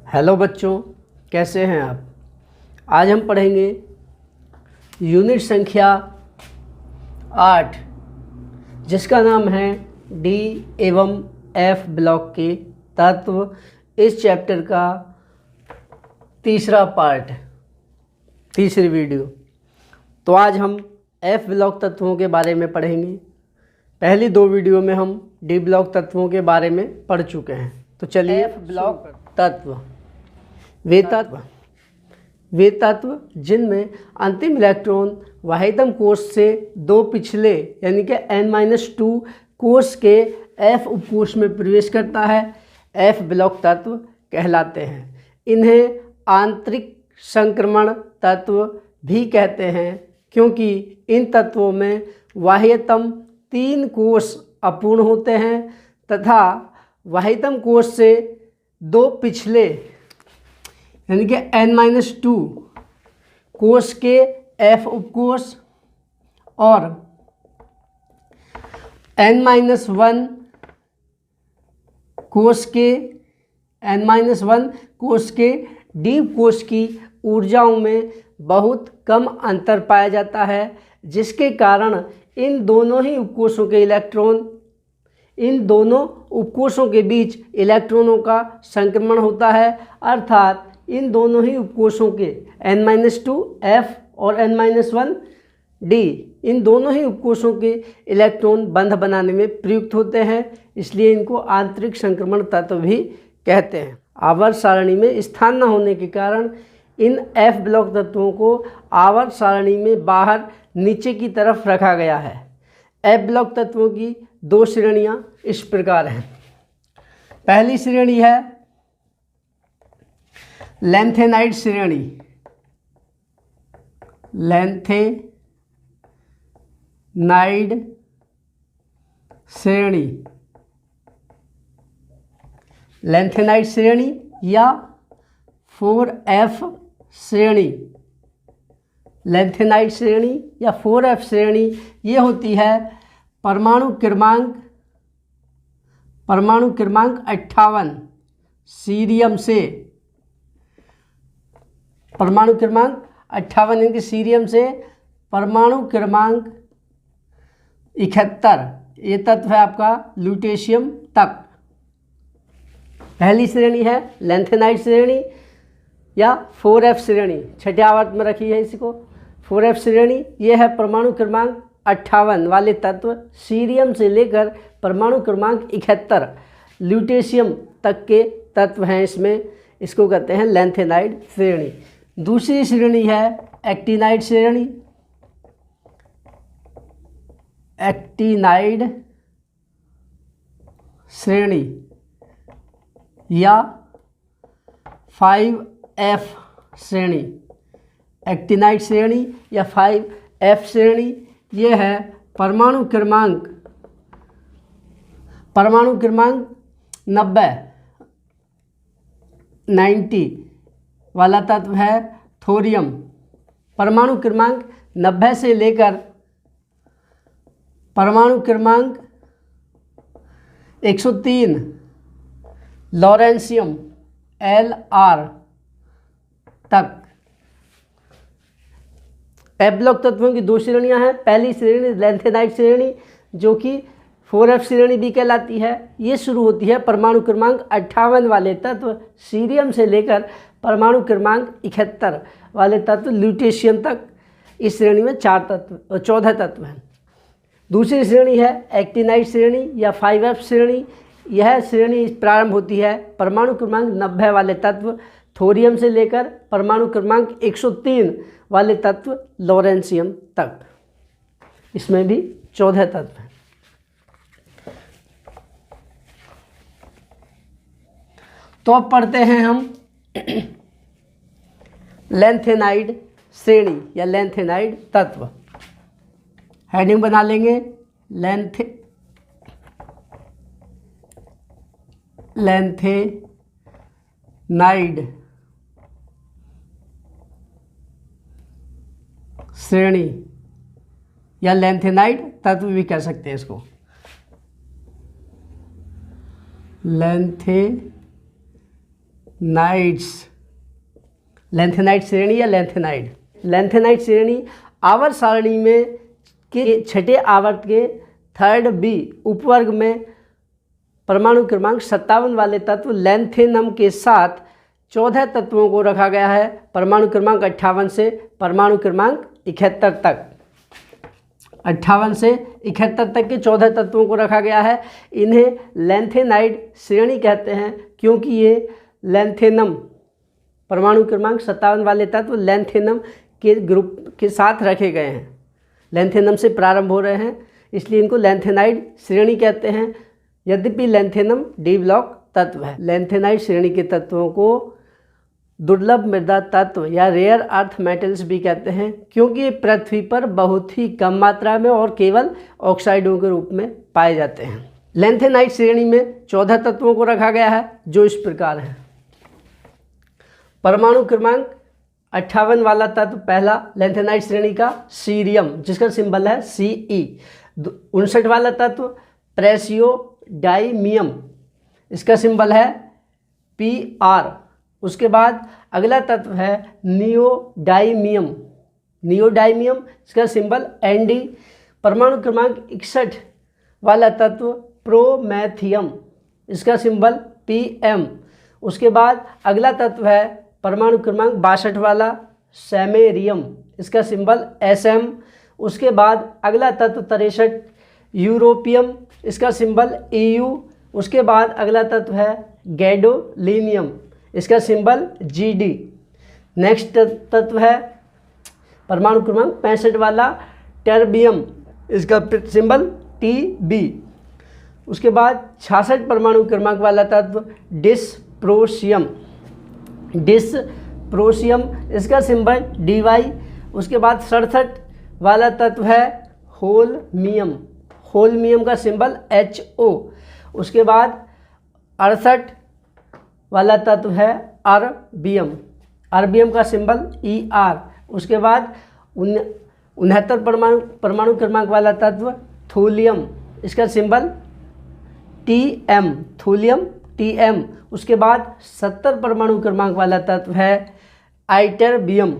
Hello बच्चों, कैसे हैं आप। आज हम पढ़ेंगे यूनिट संख्या 8 जिसका नाम है डी एवं एफ ब्लॉक के तत्व। इस चैप्टर का तीसरा पार्ट, तीसरी वीडियो। तो आज हम एफ ब्लॉक तत्वों के बारे में पढ़ेंगे। पहली दो वीडियो में हम डी ब्लॉक तत्वों के बारे में पढ़ चुके हैं। तो चलिए, एफ ब्लॉक तत्व वे तत्व जिनमें अंतिम इलेक्ट्रॉन वाहितम कोश से दो पिछले यानी कि n-2 कोश के F उपकोश में प्रवेश करता है, F ब्लॉक तत्व कहलाते हैं। इन्हें आंतरिक संक्रमण तत्व भी कहते हैं क्योंकि इन तत्वों में वाह्यतम 3 कोश अपूर्ण होते हैं तथा वाहितम कोश से दो पिछले यानी कि n-2 कोश के F उपकोश और n-1 कोश के D कोश की ऊर्जाओं में बहुत कम अंतर पाया जाता है, जिसके कारण इन दोनों उपकोशों के बीच इलेक्ट्रॉनों का संक्रमण होता है। अर्थात इन दोनों ही उपकोशों के n-2 F और n-1 D, इन दोनों ही उपकोशों के इलेक्ट्रॉन बंध बनाने में प्रयुक्त होते हैं, इसलिए इनको आंतरिक संक्रमण तत्व भी कहते हैं। आवर्त सारणी में स्थान न होने के कारण इन F ब्लॉक तत्वों को आवर्त सारणी में बाहर नीचे की तरफ रखा गया है। F ब्लॉक तत्वों की दो श्रेणियां इस प्रकार हैं। पहली श्रेणी है लैंथेनाइड श्रेणी। लैंथेनाइड श्रेणी या 4F श्रेणी। लैंथेनाइड श्रेणी या 4F श्रेणी ये होती है परमाणु क्रमांक 58 सीरियम से, परमाणु क्रमांक 58 यानी सीरियम से परमाणु क्रमांक 71 ये तत्व है आपका ल्यूटेशियम तक। पहली श्रेणी है लैंथेनाइड श्रेणी या 4F श्रेणी, छठे आवर्त में रखी है इसको। 4F श्रेणी ये है परमाणु क्रमांक 58 वाले तत्व, सीरियम से लेकर परमाणु क्रमांक 71 ल्यूटेशियम तक के तत्व हैं इसमें, इसको कहते हैं लैंथेनाइड श्रेणी। दूसरी श्रेणी है एक्टिनाइड श्रेणी। एक्टिनाइड श्रेणी या 5F श्रेणी। एक्टिनाइड श्रेणी या 5F श्रेणी ये है परमाणु क्रमांक 90 वाला तत्व है थोरियम। परमाणु क्रमांक 90 से लेकर परमाणु क्रमांक 103 लॉरेंशियम Lr तक। F ब्लॉक तत्वों की दो श्रेणियां हैं। पहली श्रेणी लैंथेनाइड श्रेणी जो कि 4F श्रेणी भी कहलाती है। ये शुरू होती है परमाणु क्रमांक 58 वाले तत्व सीरियम से लेकर परमाणु क्रमांक 71 वाले तत्व ल्यूटेशियम तक। इस श्रेणी में 14 तत्व हैं। दूसरी श्रेणी है एक्टिनाइड श्रेणी या 5F श्रेणी। यह श्रेणी प्रारंभ होती है परमाणु क्रमांक 90 वाले तत्व थोरियम से लेकर परमाणु क्रमांक 103 वाले तत्व लॉरेंशियम तक। इसमें भी 14 तत्व हैं। तो अब पढ़ते हैं हम लैंथेनाइड श्रेणी या लैंथेनाइड तत्व। हेडिंग बना लेंगे लैंथेनाइड श्रेणी या लैंथेनाइड तत्व भी कह सकते हैं इसको। लेंथेनाइड श्रेणी या लेंथेनाइड। लेंथेनाइड श्रेणी आवर्त सारणी में के छठे आवर्त के थर्ड बी उपवर्ग में परमाणु क्रमांक 57 वाले तत्व लेंथेनम के साथ 14 तत्वों को रखा गया है, परमाणु क्रमांक 58 से परमाणु क्रमांक 71 तक। 58 से 71 तक के 14 तत्वों को रखा गया है। इन्हें लेंथेनाइड श्रेणी कहते हैं क्योंकि ये लेंथेनम परमाणु क्रमांक 57 वाले तत्व लेंथेनम के ग्रुप के साथ रखे गए हैं, लेंथेनम से प्रारंभ हो रहे हैं, इसलिए इनको लेंथेनाइड श्रेणी कहते हैं। यद्यपि लेंथेनम डी ब्लॉक तत्व है। लेंथेनाइड श्रेणी के तत्वों को दुर्लभ मृदा तत्व या रेयर अर्थ मेटल्स भी कहते हैं क्योंकि ये पृथ्वी पर बहुत ही कम मात्रा में और केवल ऑक्साइडों के रूप में पाए जाते हैं। लेंथेनाइड श्रेणी में 14 तत्वों को रखा गया है जो इस प्रकार है। परमाणु क्रमांक 58 वाला तत्व पहला लेंथेनाइड श्रेणी का सीरियम, जिसका सिंबल है Ce। 59 वाला तत्व प्रेसियोडाइमियम, इसका सिंबल है Pr। उसके बाद अगला तत्व है नियोडाइमियम, इसका सिंबल Nd। परमाणु क्रमांक 61 वाला तत्व प्रोमेथियम, इसका सिंबल Pm। उसके बाद अगला तत्व है परमाणु क्रमांक 62 वाला सैमेरियम, इसका सिंबल Sm। उसके बाद अगला तत्व 63 यूरोपियम, इसका सिंबल Eu। उसके बाद अगला तत्व है गैडोलिनियम, इसका सिंबल Gd। नेक्स्ट तत्व है परमाणु क्रमांक 65 वाला टर्बियम, इसका सिंबल Tb। उसके बाद 66 परमाणु क्रमांक वाला तत्व डिस्प्रोशियम, इसका सिंबल Dy। उसके बाद 67 वाला तत्व है होल्मियम का सिंबल Ho। उसके बाद 68 वाला तत्व है अर्बियम का सिंबल Er। उसके बाद 69 परमाणु क्रमांक वाला तत्व थूलियम, इसका सिंबल Tm। उसके बाद 70 परमाणु क्रमांक वाला तत्व है आइटरबियम,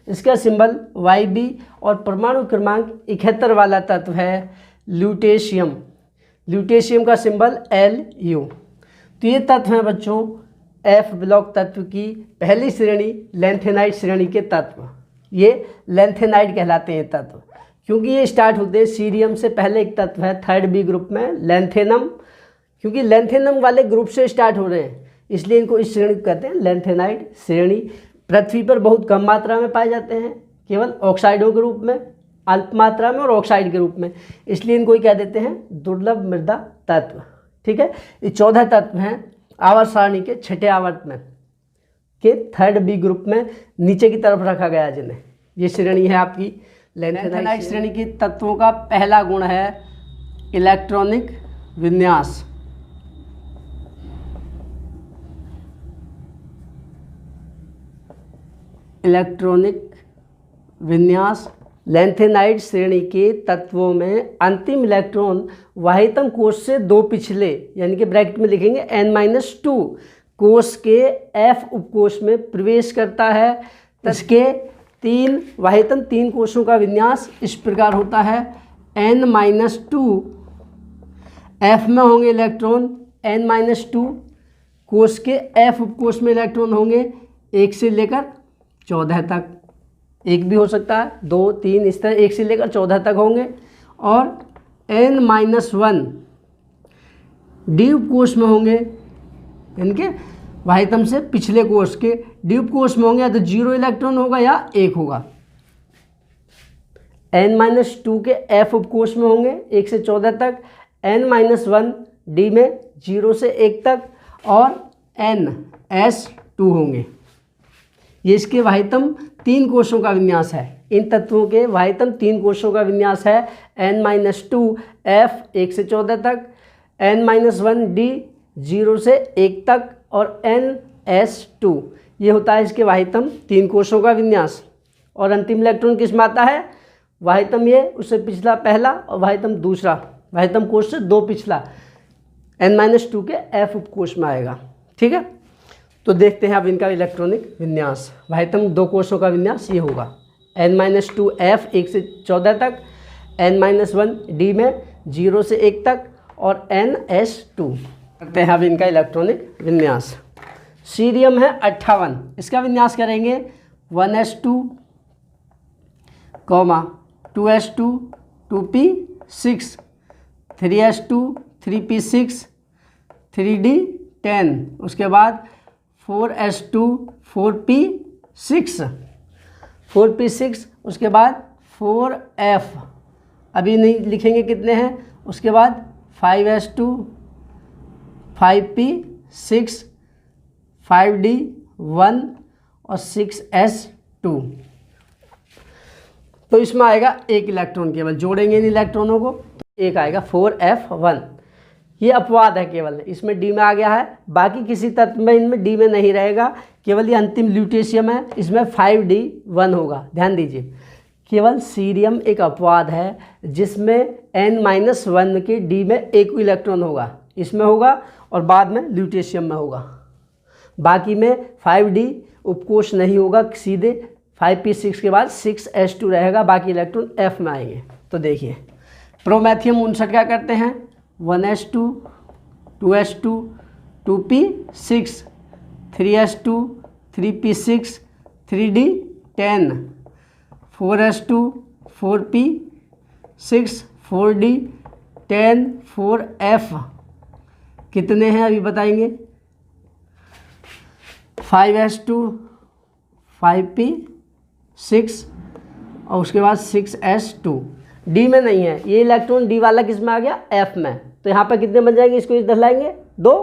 इसका सिंबल Yb। और परमाणु क्रमांक 71 वाला तत्व है ल्यूटेशियम का सिंबल Lu। तो ये तत्व हैं बच्चों F ब्लॉक तत्व की पहली श्रेणी लेंथेनाइड श्रेणी के तत्व। ये लेंथेनाइड कहलाते हैं तत्व क्योंकि ये स्टार्ट होते हैं सीरियम से। पहले एक तत्व है थर्ड बी ग्रुप में लेंथेनम, क्योंकि लेंथेनम वाले ग्रुप से स्टार्ट हो रहे हैं इसलिए इनको इस श्रेणी को कहते हैं लेंथेनाइड श्रेणी। पृथ्वी पर बहुत कम मात्रा में पाए जाते हैं, केवल ऑक्साइडों के रूप में, अल्प मात्रा में और ऑक्साइड के रूप में, इसलिए इनको ही कह देते हैं दुर्लभ मृदा तत्व। ठीक है, ये 14 तत्व हैं आवर्त सारणी के छठे आवर्त में के थर्ड बी ग्रुप में नीचे की तरफ रखा गया जिन्हें। ये श्रेणी है आपकी लेंथेनाइड श्रेणी के तत्वों का पहला गुण है इलेक्ट्रॉनिक विन्यास। लेंथेनाइड श्रेणी के तत्वों में अंतिम इलेक्ट्रॉन वाहितम कोश से दो पिछले यानी कि ब्रैकेट में लिखेंगे n-2 कोश के F उपकोश में प्रवेश करता है। इसके वाहितम तीन कोशों का विन्यास इस प्रकार होता है। n-2 F में होंगे इलेक्ट्रॉन, n-2 कोश के F उपकोश में इलेक्ट्रॉन होंगे 1 से लेकर 14 तक, एक भी हो सकता है 2 3 इस तरह 1 से लेकर 14 तक होंगे। और n-1 डी उपकोश में होंगे, इनके वाहितम से पिछले कोश के डी उपकोश में होंगे या तो 0 इलेक्ट्रॉन होगा या 1 होगा। n-2 के F उपकोश में होंगे 1 से 14 तक, n-1 डी में 0 से 1 तक और n-2 होंगे। ये इसके वाहितम तीन कोशों का विन्यास है। इन तत्वों के वाहितम तीन कोशों का विन्यास है n-2 F 1 से 14 तक, n-1 D 0 से 1 तक और n-2। ये होता है इसके वाहितम तीन कोशों का विन्यास। और अंतिम इलेक्ट्रॉन किस में आता है? वाहितम ये, उससे पिछला पहला और वाहितम दूसरा, वाहितम कोश से दो पिछला। N-2 के F उपकोष में आएगा। ठीक है, तो देखते हैं अब इनका इलेक्ट्रॉनिक विन्यास। भाइतम दो कोषों का विन्यास ये होगा, N-2 F 1 से 14 तक, N-1 D में 0 से 1 तक और NS2। करते हैं अब इनका इलेक्ट्रॉनिक विन्यास। सीरियम है 58, इसका विन्यास करेंगे 1s2, 2s2, 2p6, 3s2, 3p6, 3d10, उसके बाद 4s2, 4p6, 4p6, उसके बाद 4f, अभी नहीं लिखेंगे कितने हैं, उसके बाद 5s2, 5p6, 5d1 और 6s2। तो इसमें आएगा एक इलेक्ट्रॉन, केवल जोड़ेंगे इन इलेक्ट्रॉनों को तो एक आएगा 4f1। ये अपवाद है, केवल इसमें डी में आ गया है, बाकी किसी तत्व में इनमें डी में नहीं रहेगा, केवल ये अंतिम ल्यूटेशियम है, इसमें 5d1 होगा। ध्यान दीजिए, केवल सीरियम एक अपवाद है जिसमें N-1 के डी में एक इलेक्ट्रॉन होगा, इसमें होगा और बाद में ल्यूटेशियम में होगा। बाकी में 5d उपकोष नहीं होगा, सीधे 5p6 के बाद 6s2 रहेगा, बाकी इलेक्ट्रॉन F में आएंगे। तो देखिए प्रोमेथियम 59 क्या करते हैं, 1s2, 2s2, 2p6, 3s2, 3p6, 3d10, 4s2, 4p6, 4d10, 4f। कितने हैं अभी बताएंगे, 5s2, 5p6 और उसके बाद 6s2। डी में नहीं है ये इलेक्ट्रॉन, डी वाला किस में आ गया, एफ में। तो यहाँ पर कितने बन जाएंगे, इसको इधर लाएंगे 2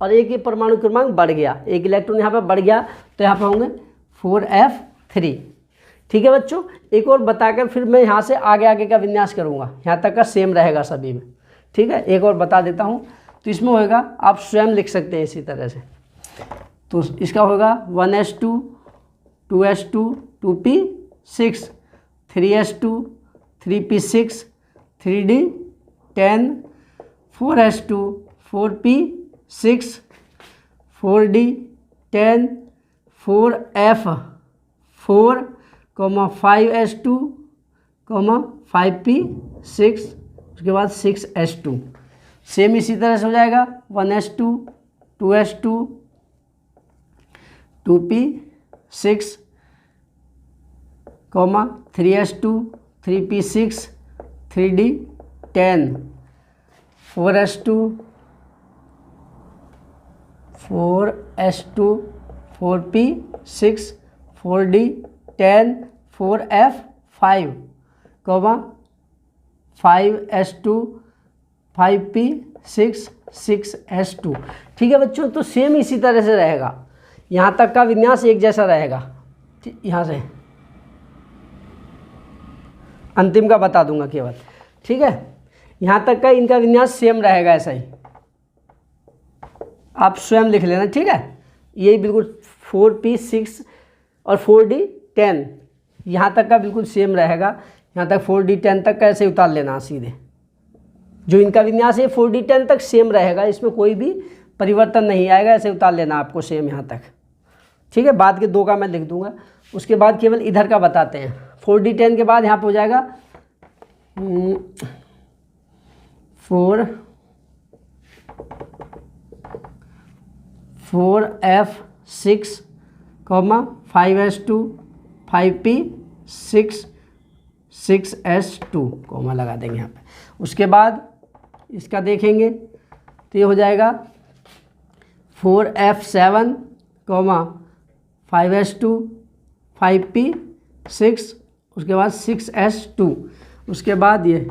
और एक ही परमाणु क्रमांक बढ़ गया, एक इलेक्ट्रॉन यहाँ पर बढ़ गया, तो यहाँ पर होंगे 4f3। ठीक है बच्चों, एक और बताकर फिर मैं यहाँ से आगे का विन्यास करूँगा, यहाँ तक का सेम रहेगा सभी में। ठीक है, एक और बता देता हूँ, तो इसमें होगा, आप स्वयं लिख सकते हैं इसी तरह से। तो इसका होगा 1s2, 2s2, 2p6, 3s2, 3p6, 3d10, 4s2, 4p6, 4d10, 4f, 4, 5s2, 5p6, उसके बाद 6s2। सेम इसी तरह से हो जाएगा 1s2, 2s2, 2p6, 3s2, 3p6, 3d10, 4s2, 4p6, 4d10, 4f5, 5s2, 5p6, 6s2। ठीक है बच्चों, तो सेम इसी तरह से रहेगा, यहाँ तक का विन्यास एक जैसा रहेगा। यहाँ से अंतिम का बता दूंगा केवल। ठीक है, यहाँ तक का इनका विन्यास सेम रहेगा, ऐसा ही आप स्वयं लिख लेना। ठीक है, यही बिल्कुल 4p6 और 4d10 यहाँ तक का बिल्कुल सेम रहेगा, यहाँ तक 4d10 तक का ऐसे उतार लेना सीधे। जो इनका विन्यास है 4d10 तक सेम रहेगा, इसमें कोई भी परिवर्तन नहीं आएगा, ऐसे उतार लेना आपको सेम यहाँ तक। ठीक है, बाद के 2 का मैं लिख दूंगा, उसके बाद केवल इधर का बताते हैं। 4d10 के बाद यहाँ पर हो जाएगा 4f6, 5s2, 5p6, 6s2 comma लगा देंगे यहाँ पे। उसके बाद इसका देखेंगे तो ये हो जाएगा 4f7, 5s2, 5p6, उसके बाद 6s2। उसके बाद ये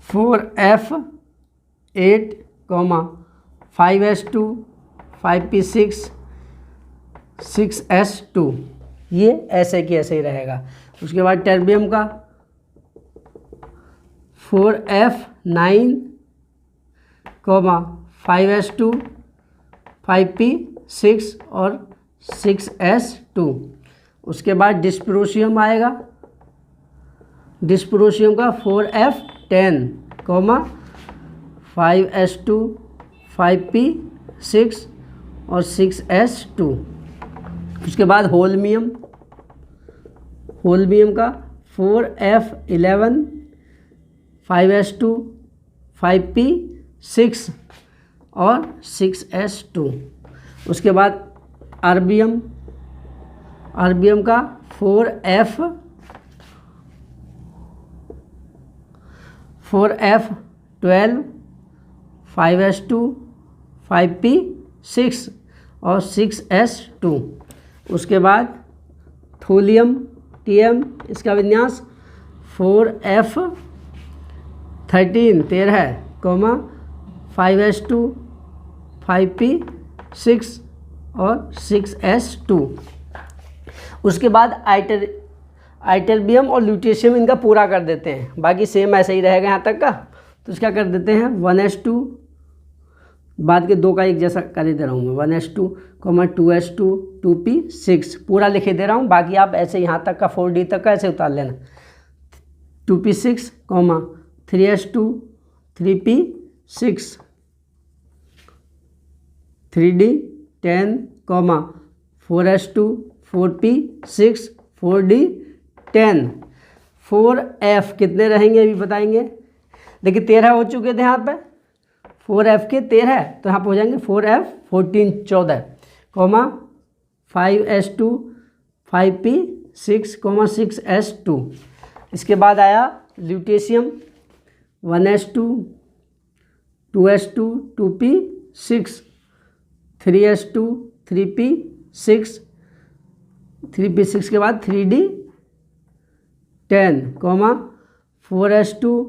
4f8, 5s2, 5p6, 6s2। ये ऐसे की ऐसे ही रहेगा। उसके बाद टर्बियम का 4f9, 5s2, 5p6 और 6s2। उसके बाद डिस्प्रोशियम आएगा, डिस्प्रोशियम का 4f 10, 5s2 5p6 और 6s2। उसके बाद होल्मियम का 4f11 5s2 5p6 और 6s2। उसके बाद अर्बियम का 4f12 5s2 5p6 और 6s2। उसके बाद थोलियम Tm, इसका विन्यास 4f13 5s2 5p6 और 6s2। उसके बाद आइटरबियम और ल्यूटेशियम इनका पूरा कर देते हैं, बाकी सेम ऐसे ही रहेगा यहाँ तक का। तो इसका कर देते हैं 1s2, बाद के दो का एक जैसा कर ही दे रहा हूँ मैं, 1s2 2s2 2p6 पूरा लिखे दे रहा हूँ, बाकी आप ऐसे यहाँ तक का 4d तक का ऐसे उतार लेना। 2p6 3s2 3p6 3d10 4s2 4p6 4d10। 4f कितने रहेंगे अभी बताएंगे। देखिए 13 हो चुके थे यहाँ पे, 4f के 13, तो यहाँ पे हो जाएंगे 4f 14 14, 5s2 5p6 6s2। इसके बाद आया lutetium 1s2 2s2 2p6 3s2 3p6 3p6 के बाद 3d10 4s2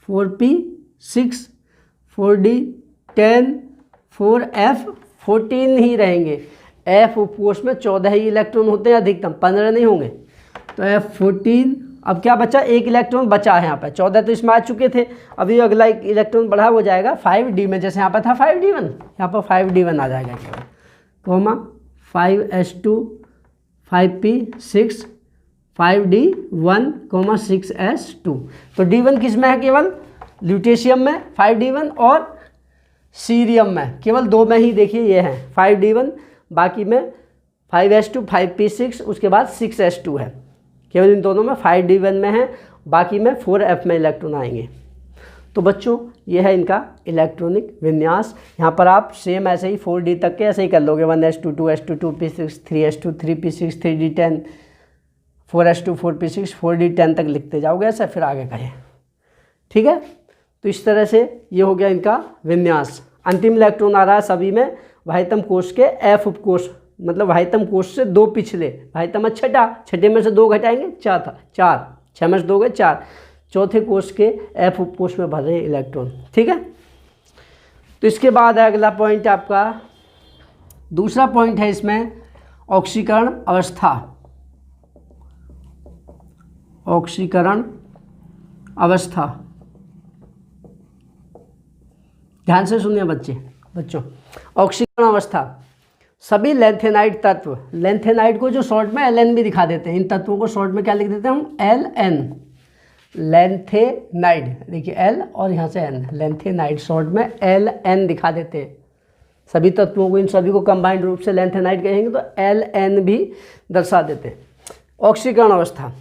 4p6 4d10 4f14 ही रहेंगे। f उपकोष में 14 ही इलेक्ट्रॉन होते हैं अधिकतम, 15 नहीं होंगे। तो f14, अब क्या बचा, एक इलेक्ट्रॉन बचा है यहाँ पर। 14 तो इसमें आ चुके थे, अभी अगला एक इलेक्ट्रॉन बढ़ा हो जाएगा 5d में, जैसे यहाँ पर था 5d1, यहाँ पर 5d1 आ जाएगा केवल, 5s2 5p6 5d1 6s2। तो d1 किस में है, केवल ल्यूटेशियम में 5d1 और सीरियम में, केवल दो में ही देखिए ये है 5d1, बाकी में 5s2 5p6 उसके बाद 6s2 है। केवल इन दोनों में 5d1 में है, बाकी में 4f में इलेक्ट्रॉन आएंगे। तो बच्चों ये है इनका इलेक्ट्रॉनिक विन्यास। यहाँ पर आप सेम ऐसे ही 4d तक के ऐसे ही कर लोगे, 1s2 2s2 2p6 3s2 3p6 3d10 4s2 4p6 4d10 तक लिखते जाओगे ऐसे, फिर आगे करें। ठीक है, तो इस तरह से ये हो गया इनका विन्यास। अंतिम इलेक्ट्रॉन आ रहा है सभी में वाह्यतम कोश के f उपकोष, मतलब वाह्यतम कोश से दो पिछले, वाह्यतम छठा, छठे में से दो घटाएंगे 4 था 4, 6 में से 2 गए 4, चौथे कोश के f उपकोष में भर रहे हैं इलेक्ट्रॉन। ठीक है, तो इसके बाद अगला पॉइंट आपका दूसरा पॉइंट है इसमें ऑक्सीकरण अवस्था। ऑक्सीकरण अवस्था, ध्यान से सुनिए बच्चों। ऑक्सीकरण अवस्था, सभी लेंथेनाइड तत्व, लेंथेनाइड को जो शॉर्ट में एल एन भी दिखा देते हैं, इन तत्वों को शॉर्ट में क्या लिख देते हैं हम, एल एन, लेंथेनाइड, देखिए एल और यहाँ से एन, लेंथेनाइड शॉर्ट में एल एन दिखा देते हैं सभी तत्वों को। इन सभी को कंबाइंड रूप से लेंथेनाइड कहेंगे तो एल एन भी दर्शा देते हैं। ऑक्सीकरण अवस्था,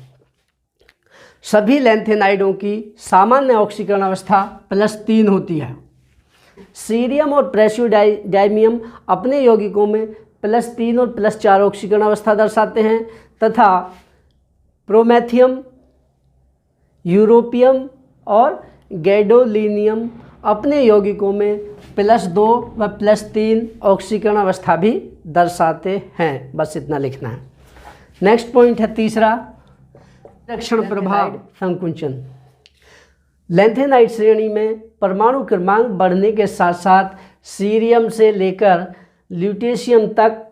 सभी लेंथेनाइडों की सामान्य ऑक्सीकरण अवस्था +3 होती है। सीरियम और प्रेसियोडाइमियम अपने यौगिकों में +3 और +4 ऑक्सीकरण अवस्था दर्शाते हैं, तथा प्रोमेथियम, यूरोपियम और गैडोलिनियम अपने यौगिकों में +2 व +3 ऑक्सीकरण अवस्था भी दर्शाते हैं। बस इतना लिखना है। नेक्स्ट पॉइंट है तीसरा, विलक्षण प्रभाव संकुचन। लेंथेनाइड श्रेणी में परमाणु क्रमांक बढ़ने के साथ साथ सीरियम से लेकर ल्यूटेशियम तक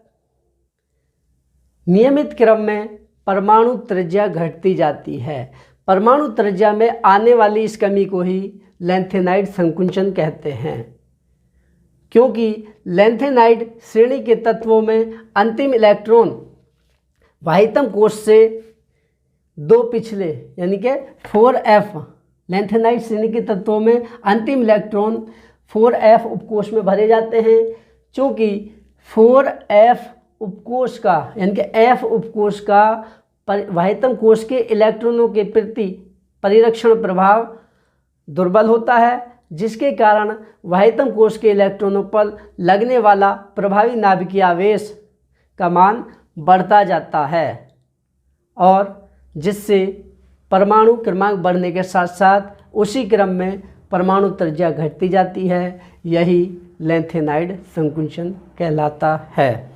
नियमित क्रम में परमाणु त्रिज्या घटती जाती है। परमाणु त्रिज्या में आने वाली इस कमी को ही लेंथेनाइड संकुचन कहते हैं, क्योंकि लेंथेनाइड श्रेणी के तत्वों में अंतिम इलेक्ट्रॉन वाह्यतम कोश से दो पिछले यानी कि 4f लैंथेनाइड श्रेणी के तत्वों में अंतिम इलेक्ट्रॉन 4f उपकोष में भरे जाते हैं। चूँकि 4f उपकोष का यानी कि f उपकोष का वाह्यतम कोष के इलेक्ट्रॉनों के प्रति परिरक्षण प्रभाव दुर्बल होता है, जिसके कारण वाह्यतम कोष के इलेक्ट्रॉनों पर लगने वाला प्रभावी नाभिकीय आवेश का मान बढ़ता जाता है और जिससे परमाणु क्रमांक बढ़ने के साथ साथ उसी क्रम में परमाणु त्रिज्या घटती जाती है। यही लैंथेनाइड संकुचन कहलाता है।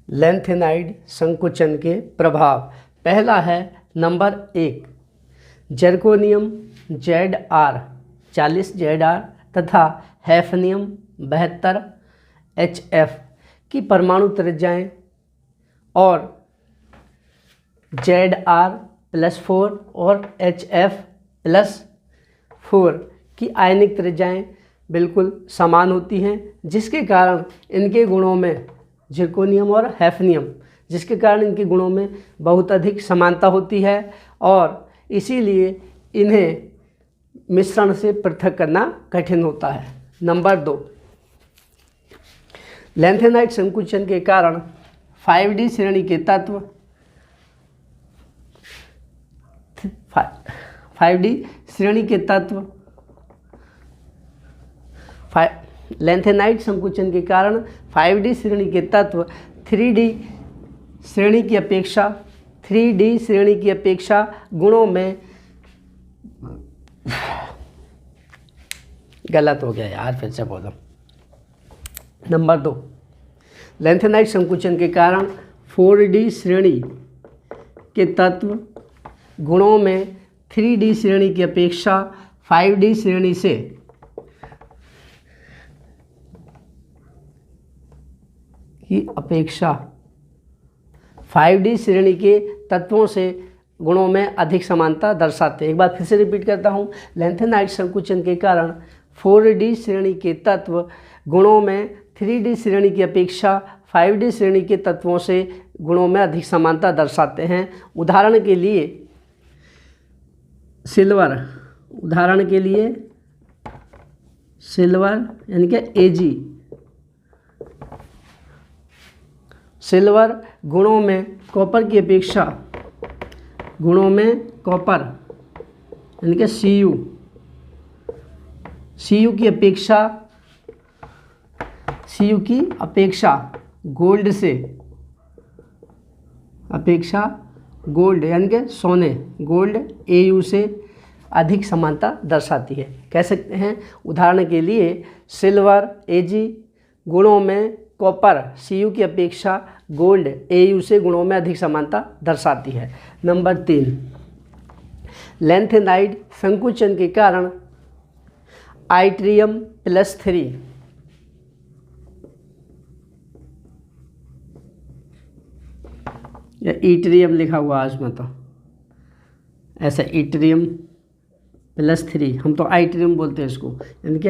लैंथेनाइड संकुचन के प्रभाव। पहला है नंबर 1, जर्कोनियम ZR 40 ZR तथा हैफनियम 72 HF की परमाणु त्रिज्याएं और ZR+4 और HF+4 की आयनिक त्रिज्याएं बिल्कुल समान होती हैं, जिसके कारण इनके गुणों में जिरकोनियम और हैफनियम जिसके कारण इनके गुणों में बहुत अधिक समानता होती है और इसीलिए इन्हें मिश्रण से पृथक करना कठिन होता है। नंबर 2, लैंथेनाइड संकुचन के कारण 5D श्रेणी के तत्व 5D श्रेणी के तत्व लैंथेनाइड संकुचन के कारण 5D श्रेणी के तत्व 3D श्रेणी की अपेक्षा गुणों में गलत हो गया यार, फिर से बोलो। नंबर 2, लैंथेनाइड संकुचन के कारण 4D श्रेणी के तत्व गुणों में 3D श्रेणी की अपेक्षा 5D श्रेणी से की अपेक्षा 5D श्रेणी के तत्वों से गुणों में अधिक समानता दर्शाते हैं। एक बार फिर से रिपीट करता हूँ, लैंथेनाइड संकुचन के कारण 4D श्रेणी के तत्व गुणों में 3D श्रेणी की अपेक्षा 5D श्रेणी के तत्वों से गुणों में अधिक समानता दर्शाते हैं। उदाहरण के लिए सिल्वर, उदाहरण के लिए सिल्वर यानी कि Ag। सिल्वर गुणों में कॉपर की अपेक्षा, गुणों में कॉपर यानी कि Cu की अपेक्षा गोल्ड से, गोल्ड यानी कि सोने, गोल्ड Au से अधिक समानता दर्शाती है। कह सकते हैं उदाहरण के लिए सिल्वर Ag गुणों में कॉपर Cu की अपेक्षा गोल्ड Au से गुणों में अधिक समानता दर्शाती है। नंबर 3, लैंथेनाइड संकुचन के कारण Yttrium+3 या Yttrium लिखा हुआ है इसमें, तो ऐसा Yttrium+3, हम तो Yttrium बोलते हैं इसको, यानी कि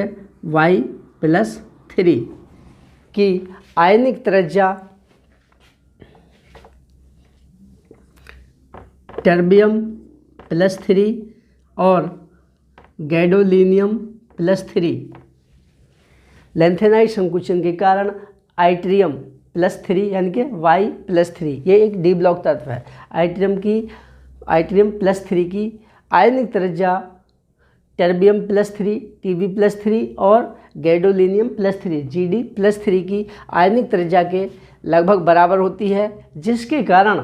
Y+3 की आयनिक त्रिज्या टर्बियम+3 और गैडोलिनियम+3। लैंथेनाइड संकुचन के कारण Yttrium+3 यानी कि Y+3, ये एक डी ब्लॉक तत्व है। Yttrium+3 की आयनिक त्रिज्या टर्बियम+3 Tb+3 और गैडोलिनियम+3 Gd+3 की आयनिक त्रिज्या के लगभग बराबर होती है, जिसके कारण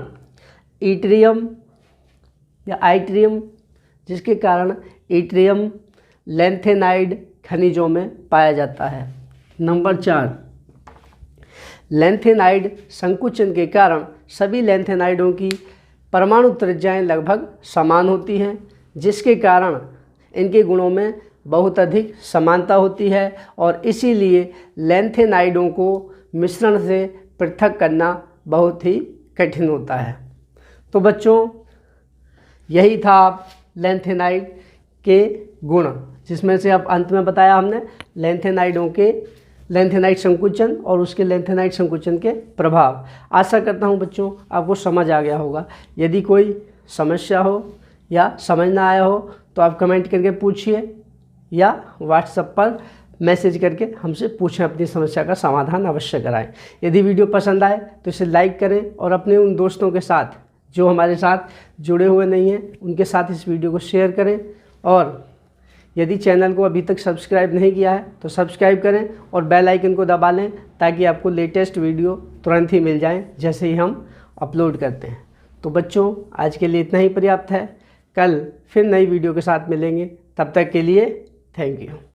Yttrium लैंथेनाइड खनिजों में पाया जाता है। नंबर 4, लैंथेनाइड संकुचन के कारण सभी लैंथेनाइडों की परमाणु त्रिज्याएं लगभग समान होती हैं, जिसके कारण इनके गुणों में बहुत अधिक समानता होती है और इसीलिए लैंथेनाइडों को मिश्रण से पृथक करना बहुत ही कठिन होता है। तो बच्चों, यही था लैंथेनाइड के गुण, जिसमें से अब अंत में बताया हमने लैंथेनाइड संकुचन और उसके लैंथेनाइड संकुचन के प्रभाव। आशा करता हूँ बच्चों आपको समझ आ गया होगा। यदि कोई समस्या हो या समझ ना आया हो तो आप कमेंट करके पूछिए या व्हाट्सएप पर मैसेज करके हमसे पूछें, अपनी समस्या का समाधान अवश्य कराएं। यदि वीडियो पसंद आए तो इसे लाइक करें और अपने उन दोस्तों के साथ जो हमारे साथ जुड़े हुए नहीं हैं उनके साथ इस वीडियो को शेयर करें। और यदि चैनल को अभी तक सब्सक्राइब नहीं किया है तो सब्सक्राइब करें और बेल आइकन को दबा लें, ताकि आपको लेटेस्ट वीडियो तुरंत ही मिल जाएं जैसे ही हम अपलोड करते हैं। तो बच्चों, आज के लिए इतना ही पर्याप्त है। कल फिर नई वीडियो के साथ मिलेंगे, तब तक के लिए थैंक यू।